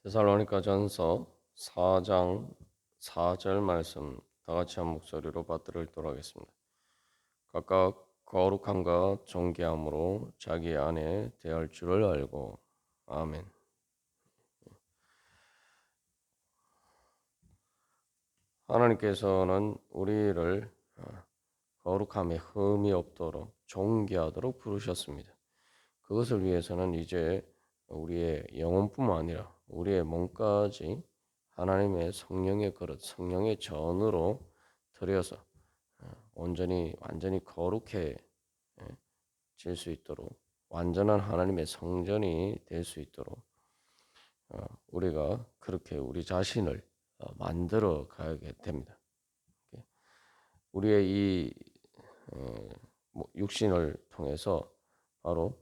데살로니가전서 4장 4절 말씀 다 같이 한 목소리로 받들도록 하겠습니다. 각각 거룩함과 존귀함으로 자기 안에 대할 줄을 알고 아멘. 하나님께서는 우리를 거룩함에 흠이 없도록 존귀하도록 부르셨습니다. 그것을 위해서는 이제 우리의 영혼뿐만 아니라 우리의 몸까지 하나님의 성령의 그릇, 성령의 전으로 드려서 완전히 거룩해질 수 있도록 완전한 하나님의 성전이 될 수 있도록 우리가 그렇게 우리 자신을 만들어 가야 됩니다. 우리의 이 육신을 통해서 바로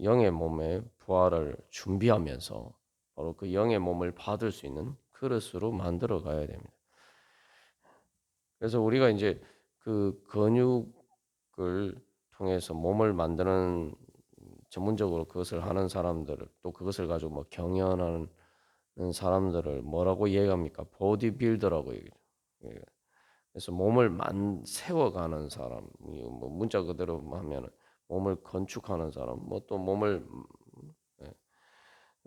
영의 몸의 부활을 준비하면서 바로 그 영의 몸을 받을 수 있는 그릇으로 만들어 가야 됩니다. 그래서 우리가 이제 그 근육을 통해서 몸을 만드는 전문적으로 그것을 하는 사람들 또 그것을 가지고 뭐 경연하는 사람들을 뭐라고 얘기합니까? 보디빌더라고 얘기죠. 그래서 몸을 세워가는 사람, 뭐 문자 그대로 하면은 몸을 건축하는 사람, 뭐 또 몸을 예,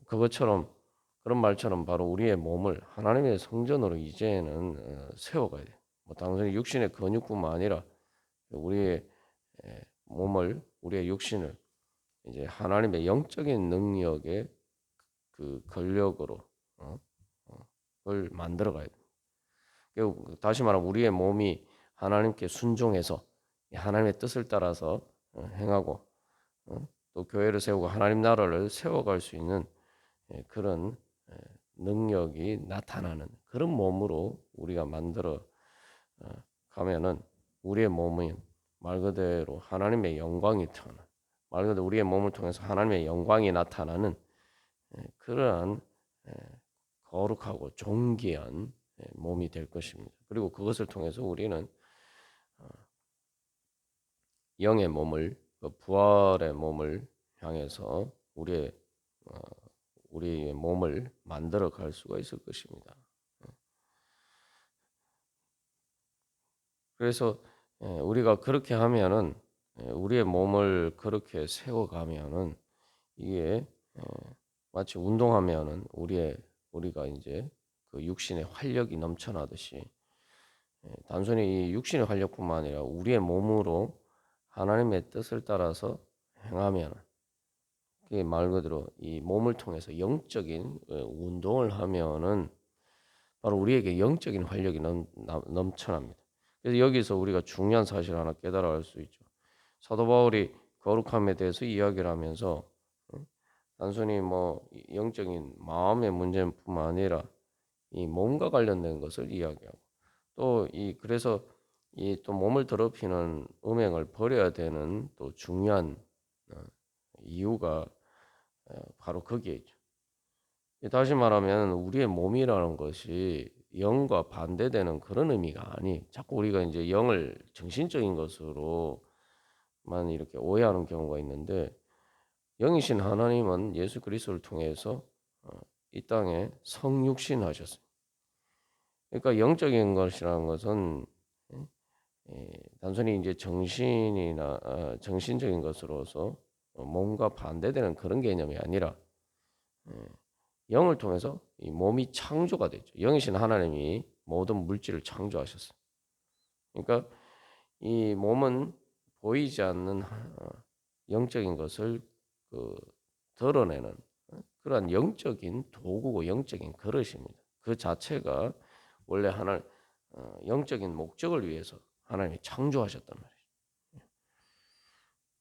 그것처럼 그런 말처럼 바로 우리의 몸을 하나님의 성전으로 이제는 세워가야 돼. 뭐 단순히 육신의 근육뿐만 아니라 우리의 몸을 우리의 육신을 이제 하나님의 영적인 능력의 그 권력으로 어? 그걸 만들어 가야 돼. 다시 말하면 우리의 몸이 하나님께 순종해서 하나님의 뜻을 따라서 행하고 또 교회를 세우고 하나님 나라를 세워갈 수 있는 그런 능력이 나타나는 그런 몸으로 우리가 만들어 가면은 우리의 몸은 말 그대로 하나님의 영광이 태어나 말 그대로 우리의 몸을 통해서 하나님의 영광이 나타나는 그러한 거룩하고 존귀한 몸이 될 것입니다. 그리고 그것을 통해서 우리는 영의 몸을 그 부활의 몸을 향해서 우리의 몸을 만들어 갈 수가 있을 것입니다. 그래서 우리가 그렇게 하면은 우리의 몸을 그렇게 세워가면은 이게 마치 운동하면은 우리가 이제 그 육신의 활력이 넘쳐나듯이 단순히 이 육신의 활력뿐만 아니라 우리의 몸으로 하나님의 뜻을 따라서 행하면 그게 말 그대로 이 몸을 통해서 영적인 운동을 하면은 바로 우리에게 영적인 활력이 넘쳐납니다. 그래서 여기서 우리가 중요한 사실 하나 깨달아 알 수 있죠. 사도 바울이 거룩함에 대해서 이야기를 하면서 단순히 뭐 영적인 마음의 문제뿐만 아니라 이 몸과 관련된 것을 이야기하고 또 그래서 이 또 몸을 더럽히는 음행을 버려야 되는 또 중요한 어, 이유가 바로 거기에 있죠. 다시 말하면 우리의 몸이라는 것이 영과 반대되는 그런 의미가 아니. 자꾸 우리가 이제 영을 정신적인 것으로만 이렇게 오해하는 경우가 있는데 영이신 하나님은 예수 그리스도를 통해서 이 땅에 성육신하셨어요. 그러니까 영적인 것이라는 것은 단순히 이제 정신이나 정신적인 것으로서 몸과 반대되는 그런 개념이 아니라 영을 통해서 이 몸이 창조가 됐죠. 영이신 하나님이 모든 물질을 창조하셨어요. 그러니까 이 몸은 보이지 않는 영적인 것을 그 드러내는 그러한 영적인 도구고 영적인 그릇입니다. 그 자체가 원래 영적인 목적을 위해서 하나님이 창조하셨단 말이죠.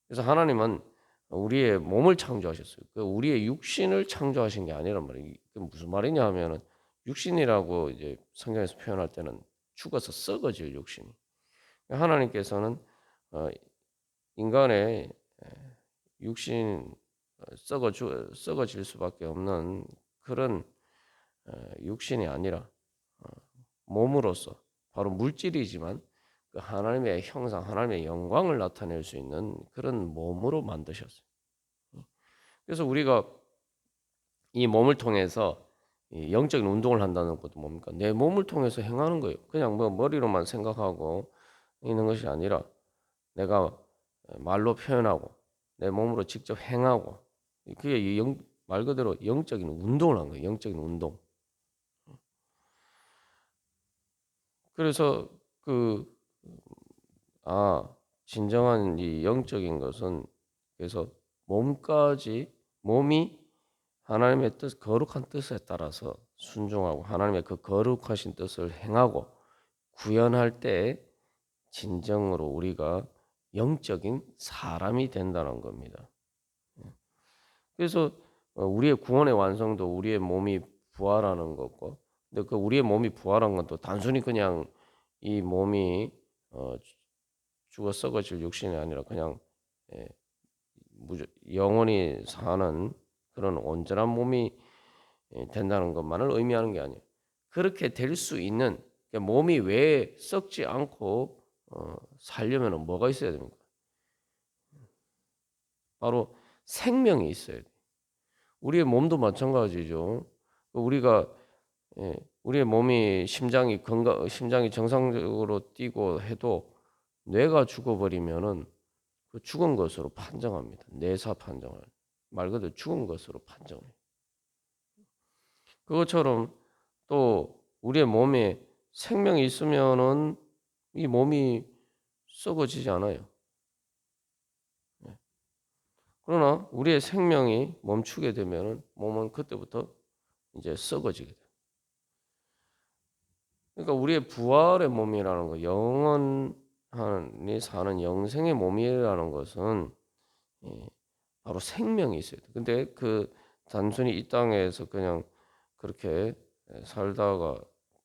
그래서 하나님은 우리의 몸을 창조하셨어요. 우리의 육신을 창조하신 게 아니란 말이에요. 이게 무슨 말이냐 하면은 육신이라고 이제 성경에서 표현할 때는 죽어서 썩어질 육신. 하나님께서는 어, 인간의 육신 썩어질 수밖에 없는 그런 육신이 아니라 몸으로서 바로 물질이지만 그 하나님의 형상, 하나님의 영광을 나타낼 수 있는 그런 몸으로 만드셨어요. 그래서 우리가 이 몸을 통해서 이 영적인 운동을 한다는 것도 뭡니까? 내 몸을 통해서 행하는 거예요. 그냥 뭐 머리로만 생각하고 있는 것이 아니라 내가 말로 표현하고 내 몸으로 직접 행하고 그게 말 그대로 영적인 운동을 한 거예요. 영적인 운동. 그래서 그 아, 진정한 이 영적인 것은 그래서 몸이 하나님의 뜻, 거룩한 뜻에 따라서 순종하고 하나님의 그 거룩하신 뜻을 행하고 구현할 때 진정으로 우리가 영적인 사람이 된다는 겁니다. 그래서 우리의 구원의 완성도 우리의 몸이 부활하는 것고, 근데 그 우리의 몸이 부활한 건 또 단순히 그냥 이 몸이 죽어 썩어질 육신이 아니라 그냥 예, 영원히 사는 그런 온전한 몸이 된다는 것만을 의미하는 게 아니에요. 그렇게 될 수 있는 그러니까 몸이 왜 썩지 않고 살려면 뭐가 있어야 됩니까? 바로 생명이 있어야 돼요. 우리의 몸도 마찬가지죠. 우리가 우리의 몸이 심장이 정상적으로 뛰고 해도 뇌가 죽어버리면은 그 죽은 것으로 판정합니다. 뇌사 판정을 말 그대로 죽은 것으로 판정해요. 그것처럼 또 우리의 몸에 생명이 있으면은 이 몸이 썩어지지 않아요. 그러나 우리의 생명이 멈추게 되면은 몸은 그때부터 이제 썩어지게 돼요. 그러니까 우리의 부활의 몸이라는 거, 영원히 사는 영생의 몸이라는 것은 예, 바로 생명이 있어야 돼. 근데 그 단순히 이 땅에서 그냥 그렇게 살다가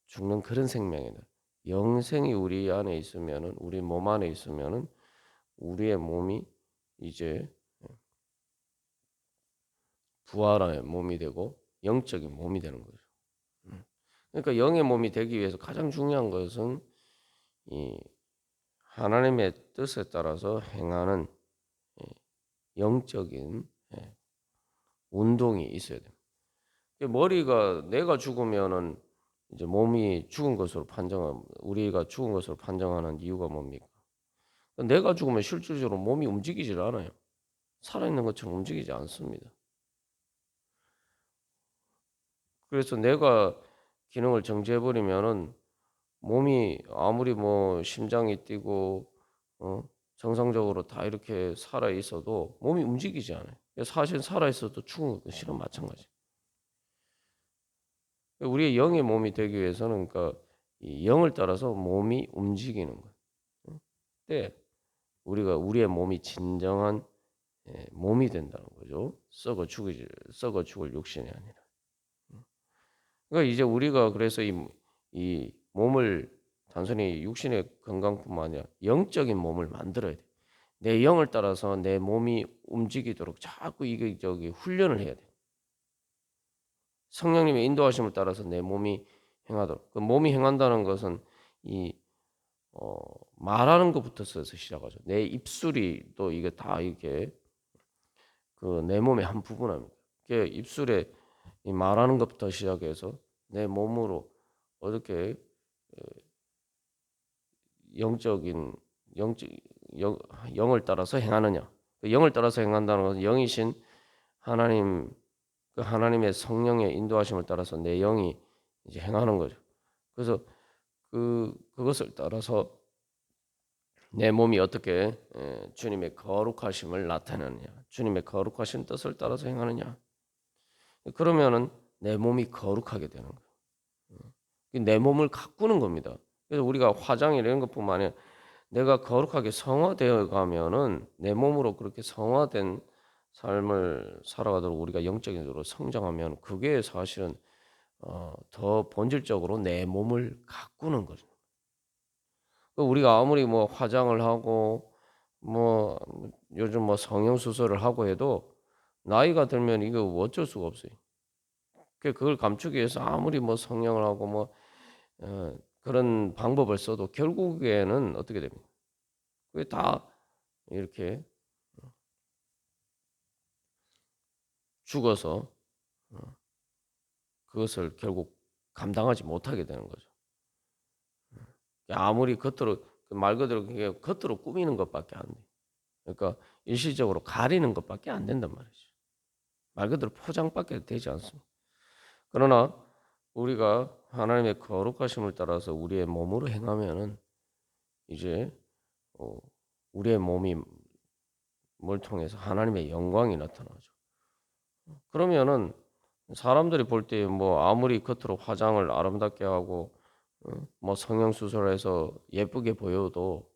죽는 그런 생명이 아니라 영생이 우리 안에 있으면은 우리 몸 안에 있으면은 우리의 몸이 이제 부활의 몸이 되고 영적인 몸이 되는 거죠. 그러니까 영의 몸이 되기 위해서 가장 중요한 것은 이 하나님의 뜻에 따라서 행하는 영적인 운동이 있어야 돼요. 머리가 내가 죽으면은 이제 몸이 죽은 것으로 우리가 죽은 것으로 판정하는 이유가 뭡니까? 내가 죽으면 실질적으로 몸이 움직이질 않아요. 살아있는 것처럼 움직이지 않습니다. 그래서 내가 기능을 정지해버리면은 몸이 아무리 뭐 심장이 뛰고 정상적으로 다 이렇게 살아 있어도 몸이 움직이지 않아요. 사실 살아 있어도 죽은 것이랑 마찬가지. 우리의 영의 몸이 되기 위해서는 그러니까 이 영을 따라서 몸이 움직이는 거예요. 때 우리가 우리의 몸이 진정한 몸이 된다는 거죠. 썩어 죽을 육신이 아니라. 그러니까 이제 우리가 그래서 이 몸을 단순히 육신의 건강뿐만 아니라 영적인 몸을 만들어야 돼. 내 영을 따라서 내 몸이 움직이도록 자꾸 이게 저기 훈련을 해야 돼. 성령님의 인도하심을 따라서 내 몸이 행하도록. 그 몸이 행한다는 것은 이 말하는 것부터 시작하죠. 내 입술이 또 이게 다 이게 그 내 몸의 한 부분입니다. 그 입술에 이 말하는 것부터 시작해서 내 몸으로 어떻게 영적인 영적 영, 영을 따라서 행하느냐. 그 영을 따라서 행한다는 것은 영이신 하나님 그 하나님의 성령의 인도하심을 따라서 내 영이 이제 행하는 거죠. 그래서 그것을 따라서 내 몸이 어떻게 주님의 거룩하심을 나타내느냐, 주님의 거룩하신 뜻을 따라서 행하느냐. 그러면은 내 몸이 거룩하게 되는 거예요. 내 몸을 가꾸는 겁니다. 그래서 우리가 화장 이런 것뿐만 아니라 내가 거룩하게 성화되어 가면은 내 몸으로 그렇게 성화된 삶을 살아가도록 우리가 영적으로 성장하면 그게 사실은 더 본질적으로 내 몸을 가꾸는 거죠. 우리가 아무리 뭐 화장을 하고 뭐 요즘 뭐 성형 수술을 하고 해도 나이가 들면 이거 어쩔 수가 없어요. 그걸 감추기 위해서 아무리 뭐 성형을 하고 뭐 그런 방법을 써도 결국에는 어떻게 됩니까? 그게 다 이렇게 죽어서 그것을 결국 감당하지 못하게 되는 거죠. 아무리 겉으로 말 그대로 그게 겉으로 꾸미는 것밖에 안 돼. 그러니까 일시적으로 가리는 것밖에 안 된단 말이죠. 말 그대로 포장밖에 되지 않습니다. 그러나 우리가 하나님의 거룩하심을 따라서 우리의 몸으로 행하면은 이제 우리의 몸이 뭘 통해서 하나님의 영광이 나타나죠. 그러면은 사람들이 볼 때 뭐 아무리 겉으로 화장을 아름답게 하고 뭐 성형 수술해서 예쁘게 보여도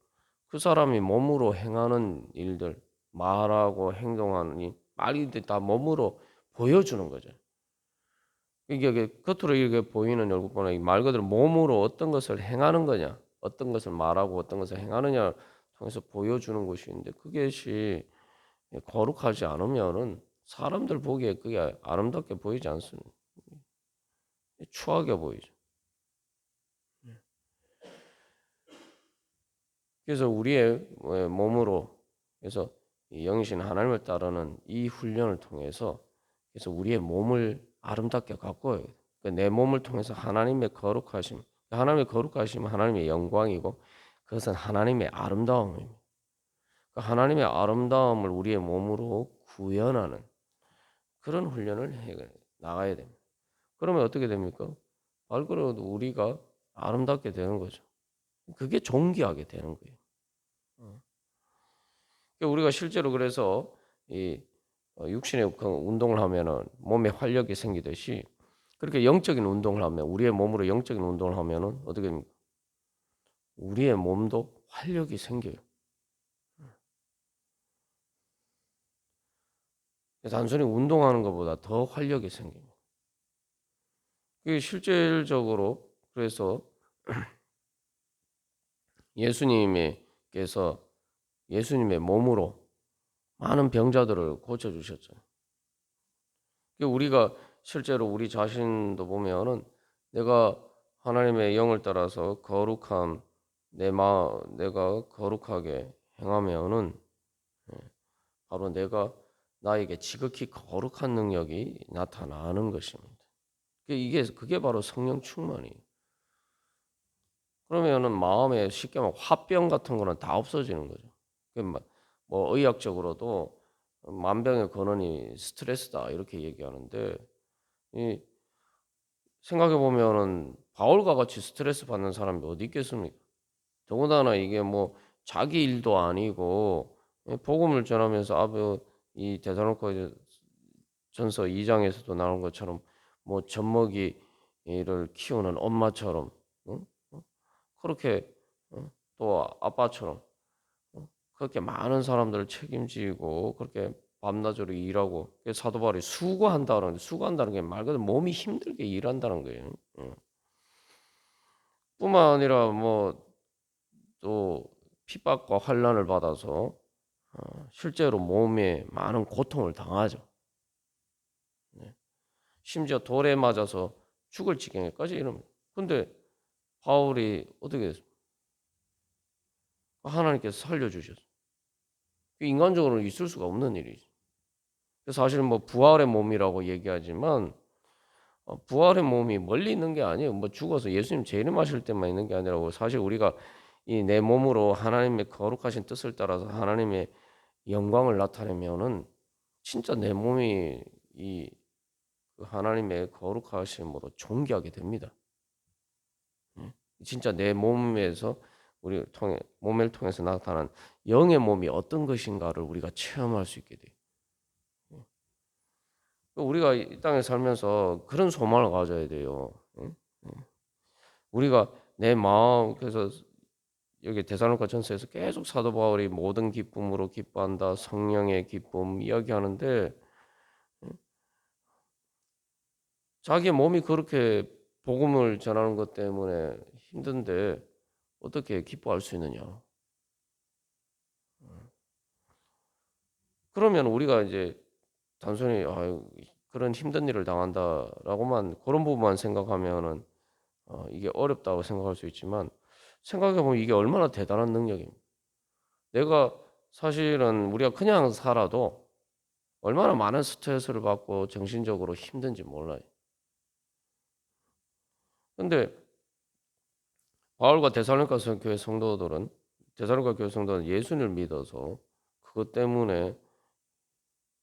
그 사람이 몸으로 행하는 일들, 말하고 행동하는 이 말이 다 몸으로 보여주는 거죠. 이게 겉으로 이렇게 보이는 얼굴보다 말 그대로 몸으로 어떤 것을 행하는 거냐, 어떤 것을 말하고 어떤 것을 행하느냐 통해서 보여주는 것인데 그것이 거룩하지 않으면은 사람들 보기에 그게 아름답게 보이지 않습니다. 추하게 보이죠. 그래서 우리의 몸으로 그래서 이 영이신 하나님을 따르는 이 훈련을 통해서 그래서 우리의 몸을 아름답게 가꿔야 돼요. 그러니까 내 몸을 통해서 하나님의 거룩하심, 하나님의 거룩하심은 하나님의 영광이고 그것은 하나님의 아름다움입니다. 그러니까 하나님의 아름다움을 우리의 몸으로 구현하는 그런 훈련을 해 나가야 됩니다. 그러면 어떻게 됩니까? 말 그대로 우리가 아름답게 되는 거죠. 그게 존귀하게 되는 거예요. 그러니까 우리가 실제로 그래서 이 육신의 그 운동을 하면은 몸에 활력이 생기듯이 그렇게 영적인 운동을 하면 우리의 몸으로 영적인 운동을 하면은 어떻게 됩니까? 우리의 몸도 활력이 생겨요. 단순히 운동하는 것보다 더 활력이 생깁니다. 그게 실질적으로 그래서 예수님께서 예수님의 몸으로 많은 병자들을 고쳐 주셨죠. 우리가 실제로 우리 자신도 보면은 내가 하나님의 영을 따라서 거룩함 내가 거룩하게 행하면은 바로 내가 나에게 지극히 거룩한 능력이 나타나는 것입니다. 그게 바로 성령 충만이에요. 그러면은 마음에 쉽게 말하면 화병 같은 거는 다 없어지는 거죠. 뭐 의학적으로도 만병의 근원이 스트레스다 이렇게 얘기하는데 이 생각해 보면은 바울과 같이 스트레스 받는 사람이 어디 있겠습니까? 더군다나 이게 뭐 자기 일도 아니고 복음을 전하면서 이 데살로니가 전서 2장에서도 나온 것처럼 뭐 젖먹이를 키우는 엄마처럼 응? 어? 그렇게 또 아빠처럼 그렇게 많은 사람들을 책임지고 그렇게 밤낮으로 일하고 사도 바울이 수고한다는 수고한다는 게 말 그대로 몸이 힘들게 일한다는 거예요. 뿐만 아니라 뭐 또 핍박과 환난을 받아서 실제로 몸에 많은 고통을 당하죠. 네. 심지어 돌에 맞아서 죽을 지경에까지 이릅니다. 근데 바울이 어떻게 됐습니까? 하나님께서 살려주셨어요. 인간적으로는 있을 수가 없는 일이죠. 사실 뭐 부활의 몸이라고 얘기하지만 부활의 몸이 멀리 있는 게 아니에요. 뭐 죽어서 예수님 재림하실 때만 있는 게 아니라고 사실 우리가 이 내 몸으로 하나님의 거룩하신 뜻을 따라서 하나님의 영광을 나타내면은 진짜 내 몸이 이 하나님의 거룩하심으로 존귀하게 됩니다. 진짜 내 몸에서 몸을 통해서 나타난 영의 몸이 어떤 것인가를 우리가 체험할 수 있게 돼요. 우리가 이 땅에 살면서 그런 소망을 가져야 돼요. 우리가 내 마음 그래서 여기 데살로니가 전서에서 계속 사도 바울이 모든 기쁨으로 기뻐한다. 성령의 기쁨 이야기하는데 자기 몸이 그렇게 복음을 전하는 것 때문에 힘든데 어떻게 기뻐할 수 있느냐? 그러면 우리가 이제 단순히 그런 힘든 일을 당한다라고만 그런 부분만 생각하면은 이게 어렵다고 생각할 수 있지만 생각해 보면 이게 얼마나 대단한 능력입니다. 내가 사실은 우리가 그냥 살아도 얼마나 많은 스트레스를 받고 정신적으로 힘든지 몰라요. 근데 바울과 데살로니가 교회 성도들은 예수님을 믿어서 그것 때문에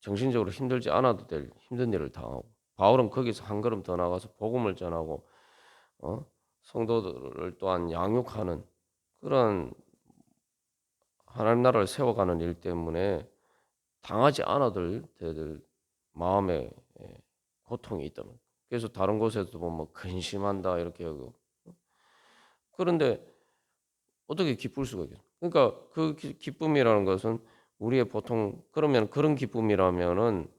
정신적으로 힘들지 않아도 될 힘든 일을 당하고, 바울은 거기서 한 걸음 더 나가서 복음을 전하고 성도들을 또한 양육하는 그런 하나님 나라를 세워가는 일 때문에 당하지 않아도 될 마음의 고통이 있다. 그래서 다른 곳에도 보면 뭐 근심한다 이렇게 하고. 그런데 어떻게 기쁠 수가 있겠어요? 그러니까 그 기쁨이라는 것은 우리의 보통, 그러면 그런 기쁨이라면은,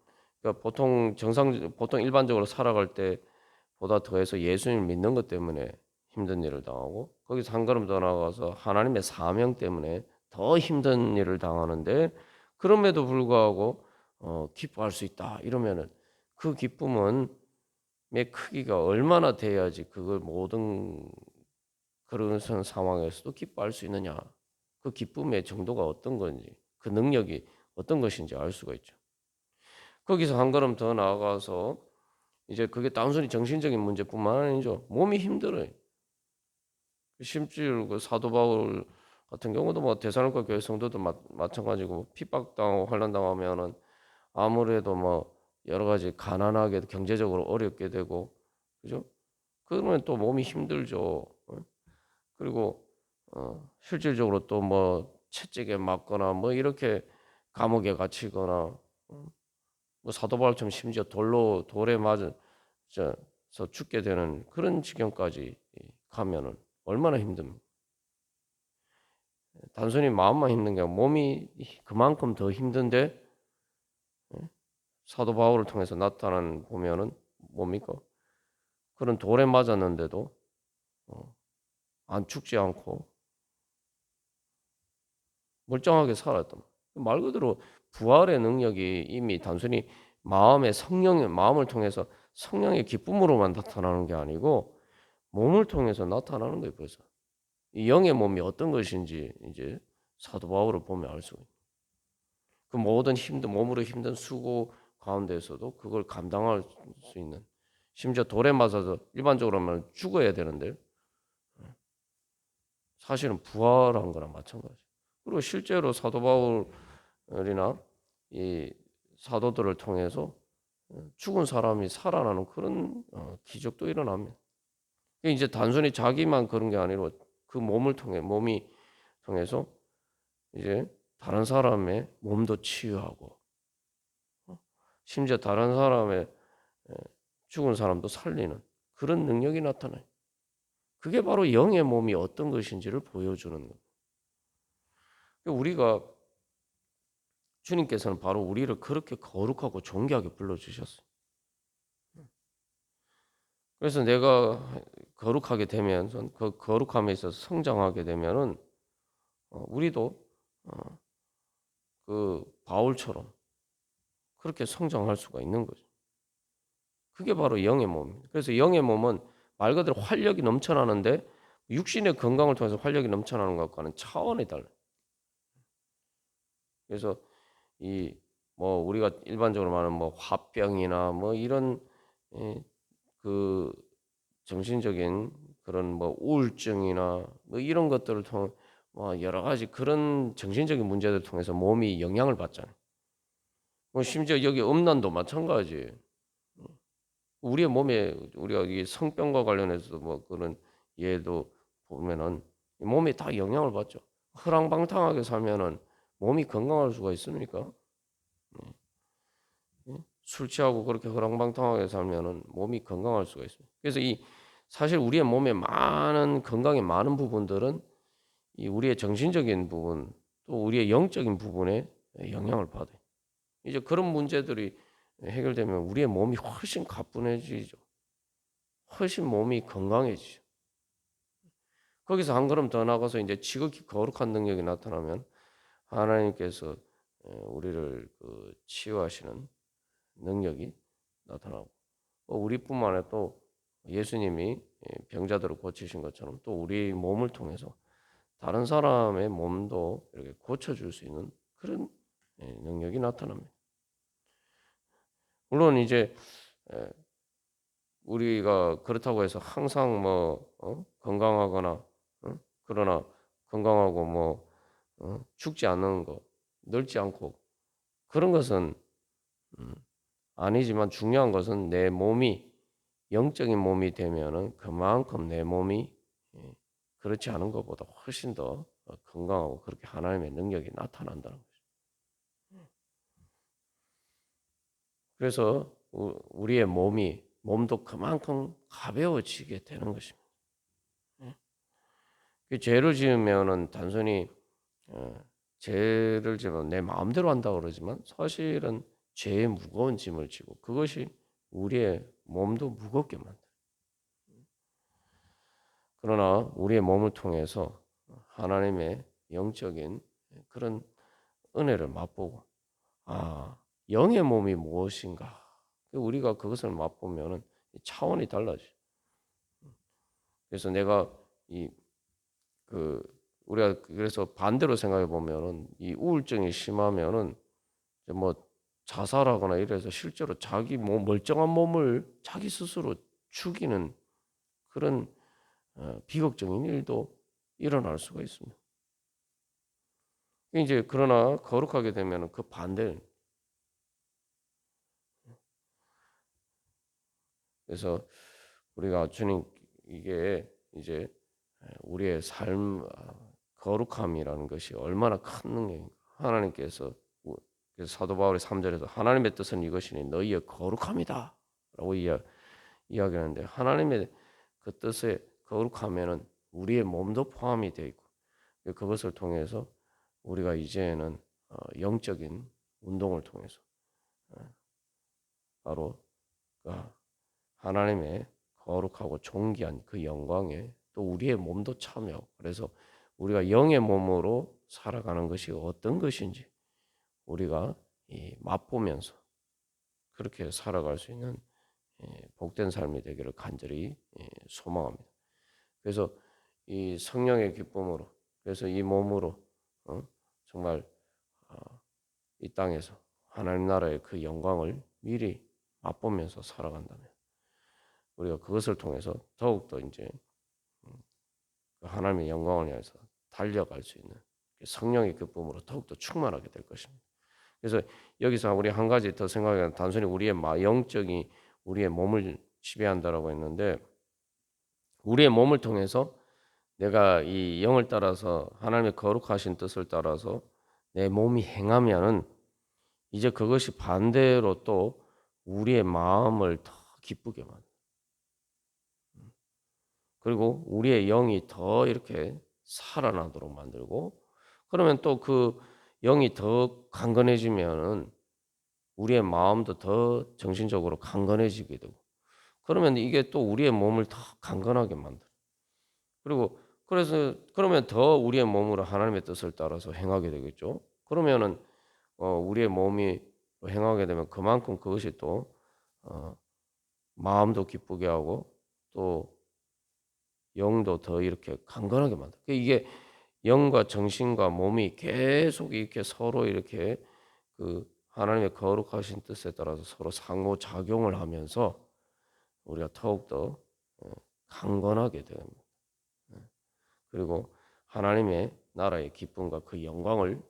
그러니까 보통 일반적으로 살아갈 때보다 더해서 예수님을 믿는 것 때문에 힘든 일을 당하고, 거기서 한 걸음 더 나아가서 하나님의 사명 때문에 더 힘든 일을 당하는데, 그럼에도 불구하고 기뻐할 수 있다 이러면은, 그 기쁨은 의 크기가 얼마나 돼야지 그걸 모든 그런 상황에서도 기뻐할 수 있느냐. 그 기쁨의 정도가 어떤 건지, 그 능력이 어떤 것인지 알 수가 있죠. 거기서 한 걸음 더 나아가서 이제 그게 단순히 정신적인 문제뿐만 아니죠. 몸이 힘들어요. 심지어 그 사도 바울 같은 경우도 뭐 데살로니가 교회 성도도 마찬가지고, 핍박당하고 환난당하면은 아무래도 뭐 여러 가지 가난하게 경제적으로 어렵게 되고, 그죠? 그러면 또 몸이 힘들죠. 그리고 실질적으로 또 뭐 채찍에 맞거나 뭐 이렇게 감옥에 갇히거나, 뭐 사도 바울처럼 심지어 돌에 맞아서 죽게 되는 그런 지경까지 가면은 얼마나 힘듭니까? 단순히 마음만 힘든 게 아니라 몸이 그만큼 더 힘든데, 사도 바울을 통해서 나타난 보면은 뭡니까? 그런 돌에 맞았는데도 어, 안 죽지 않고 멀쩡하게 살았단 말 그대로 부활의 능력이 이미 단순히 마음을 통해서 성령의 기쁨으로만 나타나는 게 아니고 몸을 통해서 나타나는 거예요. 벌써 이 영의 몸이 어떤 것인지 이제 사도 바울을 보면 알 수가 있어요. 그 모든 몸으로 힘든 수고 가운데서도 그걸 감당할 수 있는, 심지어 돌에 맞아서 일반적으로 하면 죽어야 되는데 사실은 부활한 거랑 마찬가지. 그리고 실제로 사도 바울이나 이 사도들을 통해서 죽은 사람이 살아나는 그런 기적도 일어납니다. 이제 단순히 자기만 그런 게 아니라 그 몸이 통해서 이제 다른 사람의 몸도 치유하고, 심지어 다른 사람의 죽은 사람도 살리는 그런 능력이 나타나요. 그게 바로 영의 몸이 어떤 것인지를 보여주는 거예요. 우리가 주님께서는 바로 우리를 그렇게 거룩하고 존귀하게 불러주셨어요. 그래서 내가 거룩하게 되면, 그 거룩함에 있어서 성장하게 되면은 우리도 그 바울처럼 그렇게 성장할 수가 있는 거죠. 그게 바로 영의 몸입니다. 그래서 영의 몸은 말 그대로 활력이 넘쳐나는데, 육신의 건강을 통해서 활력이 넘쳐나는 것과는 차원이 달라요. 그래서 이 뭐 우리가 일반적으로 말하는 뭐 화병이나 뭐 이런 그 정신적인 그런 뭐 우울증이나 뭐 이런 것들을 통해 뭐 여러 가지 그런 정신적인 문제들을 통해서 몸이 영향을 받잖아요. 뭐 심지어 여기 음란도 마찬가지. 우리의 몸에 우리가 이 성병과 관련해서도 뭐 그런 예도 보면은 몸에 다 영향을 받죠. 허랑방탕하게 살면은 몸이 건강할 수가 있습니까? 술 취하고 그렇게 허랑방탕하게 살면은 몸이 건강할 수가 있습니다. 그래서 사실 우리의 몸에 건강의 많은 부분들은 이 우리의 정신적인 부분 또 우리의 영적인 부분에 영향을 받아요. 이제 그런 문제들이 해결되면 우리의 몸이 훨씬 가뿐해지죠. 훨씬 몸이 건강해지죠. 거기서 한 걸음 더 나가서 이제 지극히 거룩한 능력이 나타나면 하나님께서 우리를 치유하시는 능력이 나타나고, 우리뿐만 아니라 또 예수님이 병자들을 고치신 것처럼 또 우리 몸을 통해서 다른 사람의 몸도 이렇게 고쳐줄 수 있는 그런 능력이 나타납니다. 물론 이제 우리가 그렇다고 해서 항상 건강하거나 그러나 건강하고 죽지 않는 거, 늙지 않고 그런 것은 음 아니지만 중요한 것은 내 몸이 영적인 몸이 되면은 그만큼 내 몸이 예 그렇지 않은 것보다 훨씬 더 건강하고 그렇게 하나님의 능력이 나타난다는 거죠. 그래서 우리의 몸도 그만큼 가벼워지게 되는 것입니다. 예. 그 죄를 지으면은 단순히 어 죄를 지으면 내 마음대로 한다고 그러지만 사실은 죄의 무거운 짐을 지고 그것이 우리의 몸도 무겁게 만들어요. 그러나 우리의 몸을 통해서 하나님의 영적인 그런 은혜를 맛보고 영의 몸이 무엇인가? 우리가 그것을 맛보면은 차원이 달라져요. 그래서 내가 이 그 우리가 그래서 반대로 생각해 보면은 이 우울증이 심하면은 이제 자살하거나 이래서 실제로 자기 몸 멀쩡한 몸을 자기 스스로 죽이는 그런 비극적인 일도 일어날 수가 있습니다. 이제 그러나 거룩하게 되면은 그 반대. 그래서 우리가 주님 이게 이제 우리의 삶 거룩함이라는 것이 얼마나 큰 능력인가. 하나님께서 그래서 사도 바울이 3절에서 하나님의 뜻은 이것이니 너희의 거룩함이다라고 이야기하는데 하나님의 그 뜻에 거룩하면은 우리의 몸도 포함이 되어 있고 그것을 통해서 우리가 이제는 영적인 운동을 통해서 바로 하나님의 거룩하고 존귀한 그 영광에 또 우리의 몸도 참여. 그래서 우리가 영의 몸으로 살아가는 것이 어떤 것인지 우리가 맛보면서 그렇게 살아갈 수 있는 복된 삶이 되기를 간절히 소망합니다. 그래서 이 성령의 기쁨으로 그래서 이 몸으로 정말 어, 이 땅에서 하나님 나라의 그 영광을 미리 맛보면서 살아간다면 우리가 그것을 통해서 더욱더 이제 하나님의 영광을 위해서 달려갈 수 있는 성령의 기쁨으로 더욱더 충만하게 될 것입니다. 그래서 여기서 우리 한 가지 더 생각하면 단순히 우리의 영적이 우리의 몸을 지배한다라고 했는데 우리의 몸을 통해서 내가 이 영을 따라서 하나님의 거룩하신 뜻을 따라서 내 몸이 행하면은 이제 그것이 반대로 또 우리의 마음을 더 기쁘게 만들어요. 그리고 우리의 영이 더 이렇게 살아나도록 만들고 그러면 또 그 영이 더 강건해지면은 우리의 마음도 더 정신적으로 강건해지게 되고 그러면 이게 또 우리의 몸을 더 강건하게 만들어요. 그리고 그래서 그러면 더 우리의 몸으로 하나님의 뜻을 따라서 행하게 되겠죠. 그러면은 우리의 몸이 행하게 되면 그만큼 그것이 또 어, 마음도 기쁘게 하고 또 영도 더 이렇게 강건하게 만들어. 이게 영과 정신과 몸이 계속 이렇게 서로 이렇게 그 하나님의 거룩하신 뜻에 따라서 서로 상호작용을 하면서 우리가 더욱더 강건하게 됩니다. 그리고 하나님의 나라의 기쁨과 그 영광을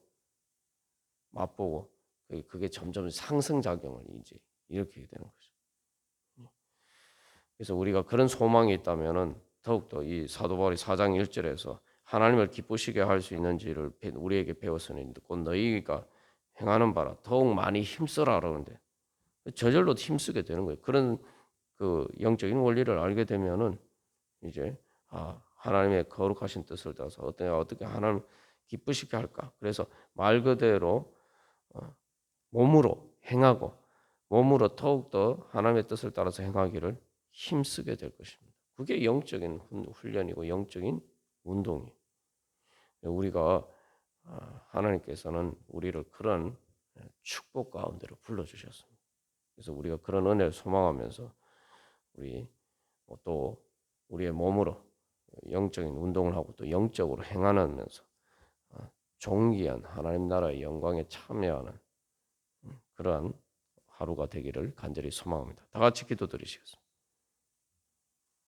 맛보고 그게 점점 상승작용을 이제 일으키게 되는 거죠. 그래서 우리가 그런 소망이 있다면은 더욱더 이 사도 바울이 4장 1절에서 하나님을 기쁘시게 할 수 있는지를 우리에게 배웠으니 곧 너희가 행하는 바라 더욱 많이 힘써라 그러는데 저절로 힘쓰게 되는 거예요. 그런 그 영적인 원리를 알게 되면은 이제 하나님의 거룩하신 뜻을 따라서 어떻게 하나님 기쁘시게 할까? 그래서 말 그대로 몸으로 행하고 몸으로 더욱더 하나님의 뜻을 따라서 행하기를 힘쓰게 될 것입니다. 그게 영적인 훈련이고 영적인 운동이에요. 우리가 하나님께서는 우리를 그런 축복 가운데로 불러주셨습니다. 그래서 우리가 그런 은혜를 소망하면서 우리 또 우리의 몸으로 영적인 운동을 하고 또 영적으로 행하면서 존귀한 하나님 나라의 영광에 참여하는 그러한 하루가 되기를 간절히 소망합니다. 다 같이 기도드리시겠습니다.